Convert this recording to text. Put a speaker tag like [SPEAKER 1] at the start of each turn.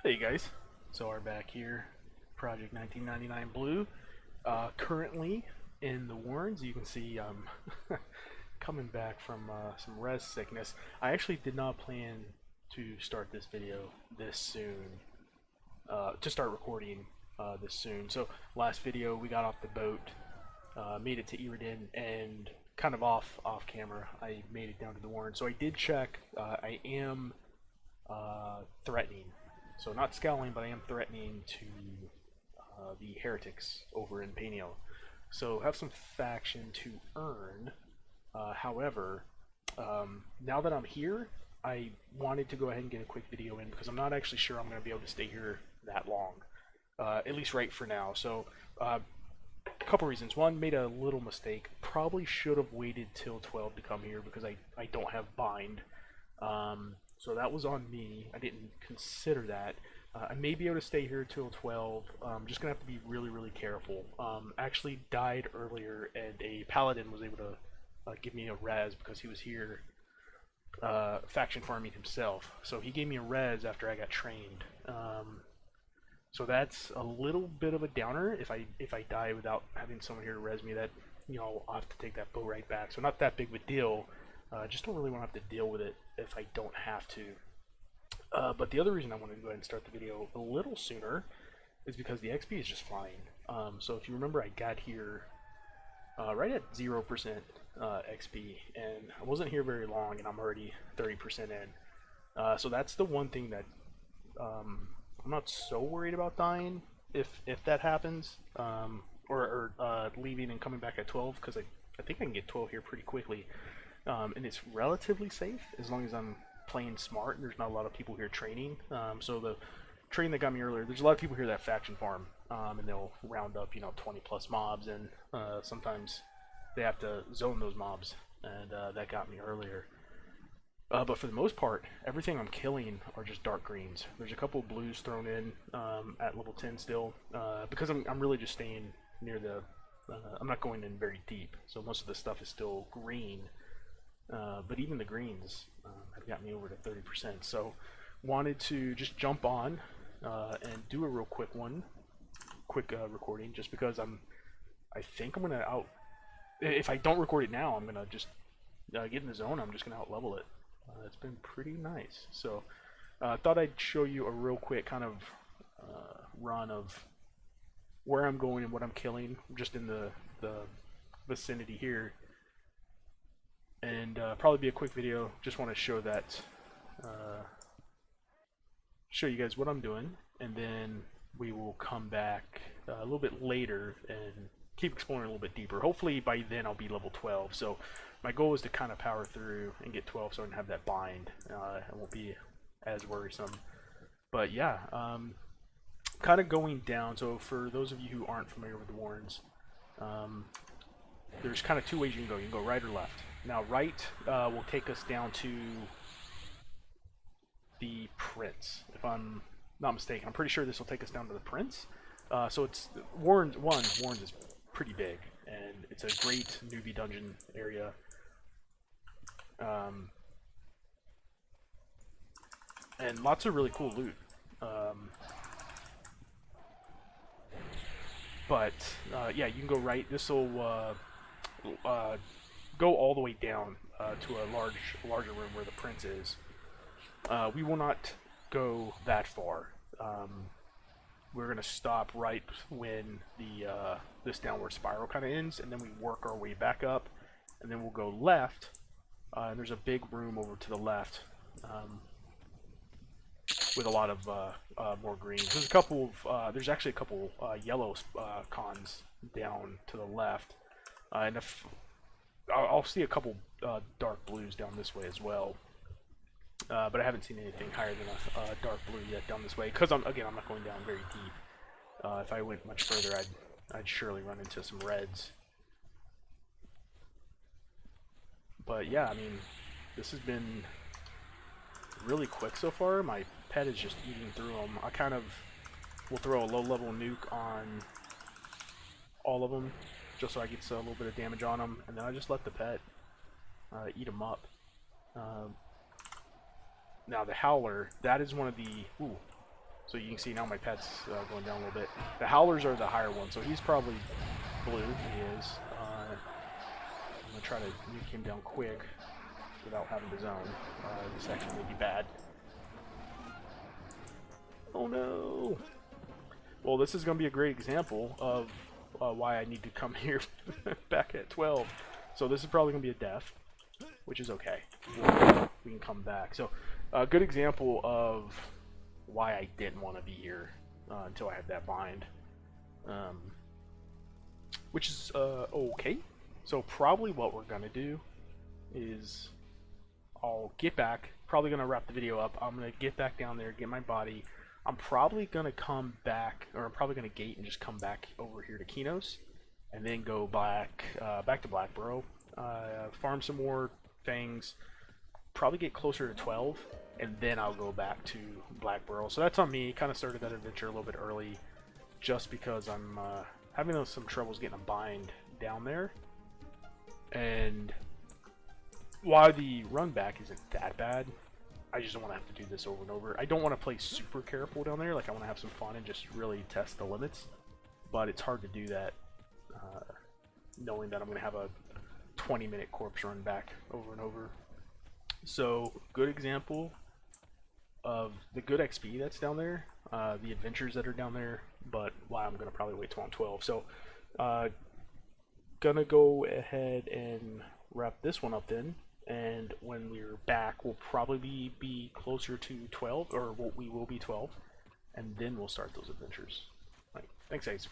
[SPEAKER 1] Hey guys, Zawr back here, Project 1999 Blue. Currently in the Warrens, you can see coming back from some res sickness. I actually did not plan to start this video this soon, to start recording this soon. So last video we got off the boat, made it to Iridan, and kind of off camera I made it down to the Warren. So I did check. I am threatening. So not scowling, but I am threatening to the heretics over in Peniel. So have some faction to earn. However, now that I'm here, I wanted to go ahead and get a quick video in because I'm not actually sure I'm going to be able to stay here that long. At least right for now. So a couple reasons. One, made a little mistake. Probably should have waited till 12 to come here because I don't have bind. So that was on me. I didn't consider that. I may be able to stay here till 12. I'm just going to have to be really careful. Actually died earlier, and a paladin was able to give me a res because he was here faction farming himself. So he gave me a res after I got trained. So that's a little bit of a downer if I die without having someone here to res me. That, you know, I'll have to take that bow right back. So not that big of a deal. Just don't really want to have to deal with it if I don't have to. But the other reason I wanted to go ahead and start the video a little sooner is because the XP is just flying. So if you remember, I got here right at 0% XP, and I wasn't here very long, and I'm already 30% in. So that's the one thing that I'm not so worried about dying if that happens, or leaving and coming back at 12, because I think I can get 12 here pretty quickly. And it's relatively safe as long as I'm playing smart and there's not a lot of people here training. So the train that got me earlier, there's a lot of people here that faction farm, and they'll round up, 20 plus mobs, and sometimes they have to zone those mobs, and that got me earlier. But for the most part, everything I'm killing are just dark greens. There's a couple of blues thrown in at level 10 still, because I'm really just staying near the, I'm not going in very deep, so most of the stuff is still green. But even the greens have got me over to 30%. So wanted to just jump on and do a real quick recording, just because I think I'm gonna if I don't record it now, I'm gonna just get in the zone. I'm just gonna out level it. It's been pretty nice. So thought I'd show you a real quick kind of run of where I'm going and what I'm killing, just in the vicinity here. And probably be a quick video. Just want to show that, show you guys what I'm doing, and then we will come back a little bit later and keep exploring a little bit deeper. Hopefully by then I'll be level 12. So my goal is to kind of power through and get 12 so I can have that bind. It won't be as worrisome. But yeah, kind of going down. So for those of you who aren't familiar with the Warrens, there's kind of two ways you can go. You can go right or left. Now right will take us down to the Prince, if I'm not mistaken. I'm pretty sure this will take us down to the Prince. So it's Warrens is pretty big, and it's a great newbie dungeon area. And lots of really cool loot. But yeah, you can go right. This will go all the way down to a larger room where the Prince is. We will not go that far. We're going to stop right when the this downward spiral kind of ends, and then we work our way back up, and then we'll go left. And there's a big room over to the left with a lot of more greens. There's a couple of there's actually a couple yellow cons down to the left, and if I'll see a couple dark blues down this way as well, but I haven't seen anything higher than a dark blue yet down this way, because I'm not going down very deep. If I went much further, I'd surely run into some reds. But yeah, I mean, this has been really quick so far. My pet is just eating through them. I kind of will throw a low-level nuke on all of them, just so I get a little bit of damage on them, and then I just let the pet eat them up. Now the Howler, that is one of the... Ooh, So you can see now my pet's going down a little bit. The howlers are the higher one, so he's probably blue. He is. I'm going to try to nuke him down quick without having to zone. This actually may be bad. Oh no! Well, this is going to be a great example of why I need to come here back at 12. So this is probably going to be a death, which is okay. We can come back. So a good example of why I didn't want to be here until I had that bind, which is okay. So probably what we're gonna do is I'll get back, probably gonna wrap the video up. I'm gonna get back down there, get my body. I'm probably gonna come back, or I'm probably gonna gate and just come back over here to Kinos and then go back to Blackborough, farm some more things, probably get closer to 12, and then I'll go back to Blackborough. So that's on me. Kind of started that adventure a little bit early just because I'm having some troubles getting a bind down there. And while the run back isn't that bad, I just don't want to have to do this over and over. I don't want to play super careful down there. Like, I want to have some fun and just really test the limits. But it's hard to do that knowing that I'm going to have a 20-minute corpse run back over and over. So, good example of the good XP that's down there, the adventures that are down there, but why I'm going to probably wait till I'm 12. So, gonna go ahead and wrap this one up then, and when we're back, we'll probably be closer to 12, or we will be 12, and then we'll start those adventures. All right, thanks guys.